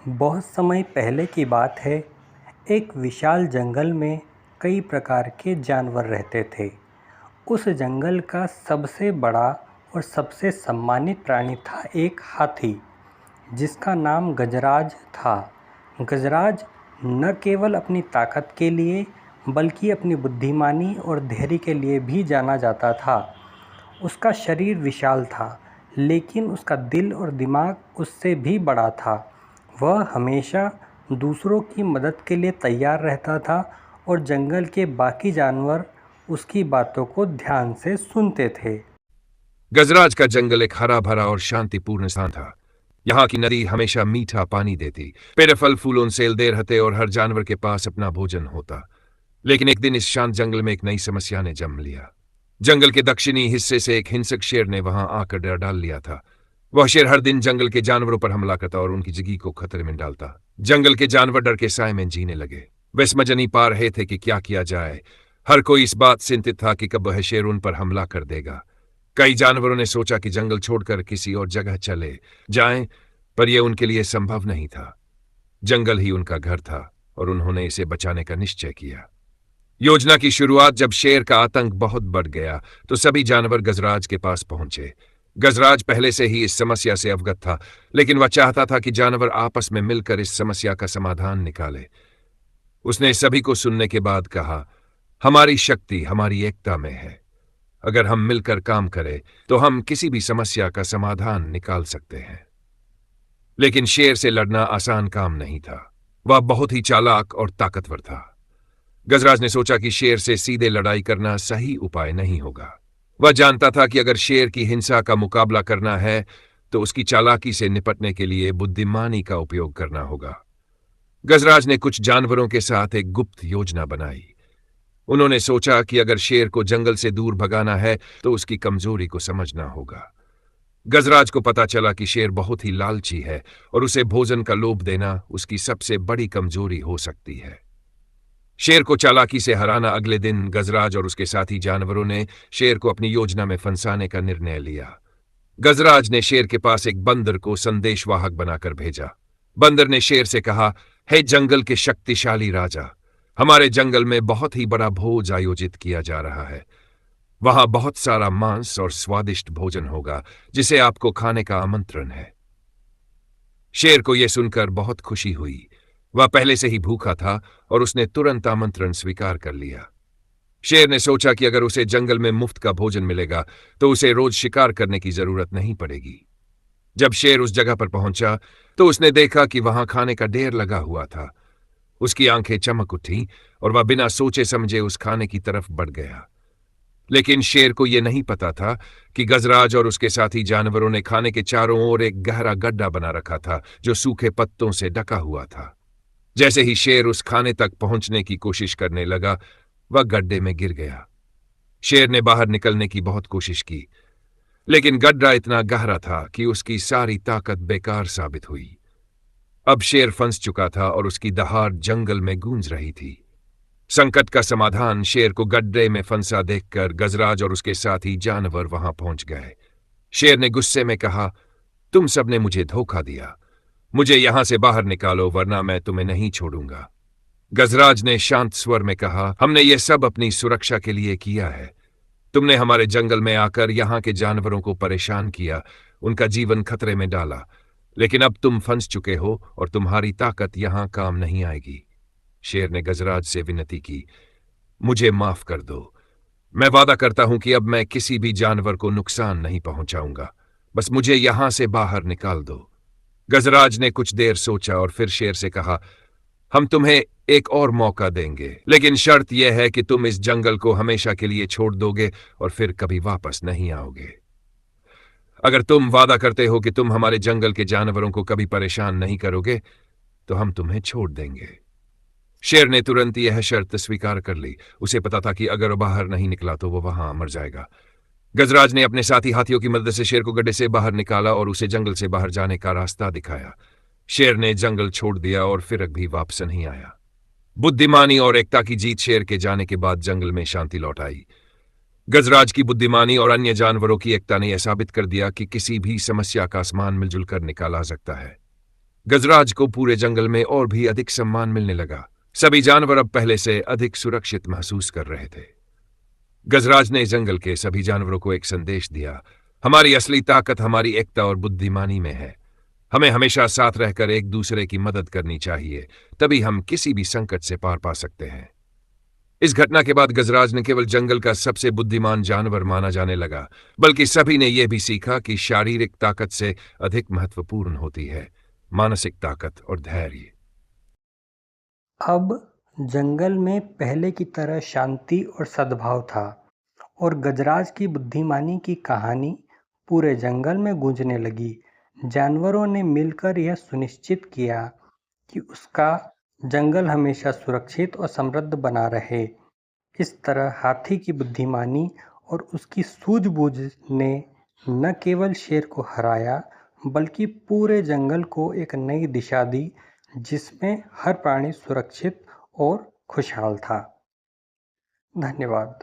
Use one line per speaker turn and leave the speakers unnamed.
बहुत समय पहले की बात है। एक विशाल जंगल में कई प्रकार के जानवर रहते थे। उस जंगल का सबसे बड़ा और सबसे सम्मानित प्राणी था एक हाथी, जिसका नाम गजराज था। गजराज न केवल अपनी ताकत के लिए बल्कि अपनी बुद्धिमानी और धैर्य के लिए भी जाना जाता था। उसका शरीर विशाल था, लेकिन उसका दिल और दिमाग उससे भी बड़ा था। वह हमेशा दूसरों की मदद के लिए तैयार रहता था और जंगल के बाकी जानवर उसकी बातों को ध्यान से सुनते थे।
गजराज का जंगल एक हरा भरा और शांतिपूर्ण स्थान था। यहाँ की नदी हमेशा मीठा पानी देती, पेड़ फल फूलों से लदे रहते और हर जानवर के पास अपना भोजन होता। लेकिन एक दिन इस शांत जंगल में एक नई समस्या ने जन्म लिया। जंगल के दक्षिणी हिस्से से एक हिंसक शेर ने वहां आकर डर डाल लिया था। वह शेर हर दिन जंगल के जानवरों पर हमला करता और उनकी जिंदगी को खतरे में डालता। जंगल के जानवर डर के साए में जीने लगे। वे समझ नहीं पा रहे थे कि क्या किया जाए। हर कोई इस बात से चिंतित था कि कब वह शेर उन पर हमला कर देगा। कई जानवरों ने सोचा कि जंगल छोड़कर किसी और जगह चले जाएं, पर यह उनके लिए संभव नहीं था। जंगल ही उनका घर था और उन्होंने इसे बचाने का निश्चय किया। योजना की शुरुआत जब शेर का आतंक बहुत बढ़ गया तो सभी जानवर गजराज के पास पहुंचे। गजराज पहले से ही इस समस्या से अवगत था, लेकिन वह चाहता था कि जानवर आपस में मिलकर इस समस्या का समाधान निकाले। उसने सभी को सुनने के बाद कहा, हमारी शक्ति हमारी एकता में है। अगर हम मिलकर काम करें तो हम किसी भी समस्या का समाधान निकाल सकते हैं। लेकिन शेर से लड़ना आसान काम नहीं था। वह बहुत ही चालाक और ताकतवर था। गजराज ने सोचा कि शेर से सीधे लड़ाई करना सही उपाय नहीं होगा। वह जानता था कि अगर शेर की हिंसा का मुकाबला करना है तो उसकी चालाकी से निपटने के लिए बुद्धिमानी का उपयोग करना होगा। गजराज ने कुछ जानवरों के साथ एक गुप्त योजना बनाई। उन्होंने सोचा कि अगर शेर को जंगल से दूर भगाना है तो उसकी कमजोरी को समझना होगा। गजराज को पता चला कि शेर बहुत ही लालची है और उसे भोजन का लोभ देना उसकी सबसे बड़ी कमजोरी हो सकती है। शेर को चालाकी से हराना अगले दिन गजराज और उसके साथी जानवरों ने शेर को अपनी योजना में फंसाने का निर्णय लिया। गजराज ने शेर के पास एक बंदर को संदेशवाहक बनाकर भेजा। बंदर ने शेर से कहा, हे जंगल के शक्तिशाली राजा, हमारे जंगल में बहुत ही बड़ा भोज आयोजित किया जा रहा है। वहां बहुत सारा मांस और स्वादिष्ट भोजन होगा जिसे आपको खाने का आमंत्रण है। शेर को यह सुनकर बहुत खुशी हुई। वह पहले से ही भूखा था और उसने तुरंत आमंत्रण स्वीकार कर लिया। शेर ने सोचा कि अगर उसे जंगल में मुफ्त का भोजन मिलेगा तो उसे रोज शिकार करने की जरूरत नहीं पड़ेगी। जब शेर उस जगह पर पहुंचा तो उसने देखा कि वहां खाने का ढेर लगा हुआ था। उसकी आंखें चमक उठी और वह बिना सोचे समझे उस खाने की तरफ बढ़ गया। लेकिन शेर को यह नहीं पता था कि गजराज और उसके साथी जानवरों ने खाने के चारों ओर एक गहरा गड्ढा बना रखा था जो सूखे पत्तों से ढका हुआ था। जैसे ही शेर उस खाने तक पहुंचने की कोशिश करने लगा, वह गड्ढे में गिर गया। शेर ने बाहर निकलने की बहुत कोशिश की, लेकिन गड्ढा इतना गहरा था कि उसकी सारी ताकत बेकार साबित हुई। अब शेर फंस चुका था और उसकी दहाड़ जंगल में गूंज रही थी। संकट का समाधान शेर को गड्ढे में फंसा देखकर गजराज और उसके साथी जानवर वहां पहुंच गए। शेर ने गुस्से में कहा, तुम सबने मुझे धोखा दिया। मुझे यहां से बाहर निकालो वरना मैं तुम्हें नहीं छोड़ूंगा। गजराज ने शांत स्वर में कहा, हमने ये सब अपनी सुरक्षा के लिए किया है। तुमने हमारे जंगल में आकर यहां के जानवरों को परेशान किया, उनका जीवन खतरे में डाला। लेकिन अब तुम फंस चुके हो और तुम्हारी ताकत यहां काम नहीं आएगी। शेर ने गजराज से विनती की, मुझे माफ कर दो। मैं वादा करता हूं कि अब मैं किसी भी जानवर को नुकसान नहीं पहुंचाऊंगा। बस मुझे यहां से बाहर निकाल दो। गजराज ने कुछ देर सोचा और फिर शेर से कहा, हम तुम्हें एक और मौका देंगे, लेकिन शर्त यह है कि तुम इस जंगल को हमेशा के लिए छोड़ दोगे और फिर कभी वापस नहीं आओगे। अगर तुम वादा करते हो कि तुम हमारे जंगल के जानवरों को कभी परेशान नहीं करोगे तो हम तुम्हें छोड़ देंगे। शेर ने तुरंत यह शर्त स्वीकार कर ली। उसे पता था कि अगर वो बाहर नहीं निकला तो वो वहां मर जाएगा। गजराज ने अपने साथी हाथियों की मदद से शेर को गड्ढे से बाहर निकाला और उसे जंगल से बाहर जाने का रास्ता दिखाया। शेर ने जंगल छोड़ दिया और फिर भी वापस नहीं आया। बुद्धिमानी और एकता की जीत शेर के जाने के बाद जंगल में शांति लौट आई। गजराज की बुद्धिमानी और अन्य जानवरों की एकता ने यह साबित कर दिया कि किसी भी समस्या का आसमान मिलजुल कर निकाला जा सकता है। गजराज को पूरे जंगल में और भी अधिक सम्मान मिलने लगा। सभी जानवर अब पहले से अधिक सुरक्षित महसूस कर रहे थे। गजराज ने जंगल के सभी जानवरों को एक संदेश दिया, हमारी असली ताकत हमारी एकता और बुद्धिमानी में है। हमें हमेशा साथ रहकर एक दूसरे की मदद करनी चाहिए, तभी हम किसी भी संकट से पार पा सकते हैं। इस घटना के बाद गजराज ने केवल जंगल का सबसे बुद्धिमान जानवर माना जाने लगा, बल्कि सभी ने यह भी सीखा कि शारीरिक ताकत से अधिक महत्वपूर्ण होती है मानसिक ताकत और धैर्य।
अब जंगल में पहले की तरह शांति और सद्भाव था और गजराज की बुद्धिमानी की कहानी पूरे जंगल में गूंजने लगी। जानवरों ने मिलकर यह सुनिश्चित किया कि उसका जंगल हमेशा सुरक्षित और समृद्ध बना रहे। इस तरह हाथी की बुद्धिमानी और उसकी सूझबूझ ने न केवल शेर को हराया, बल्कि पूरे जंगल को एक नई दिशा दी, जिसमें हर प्राणी सुरक्षित और खुशहाल था। धन्यवाद।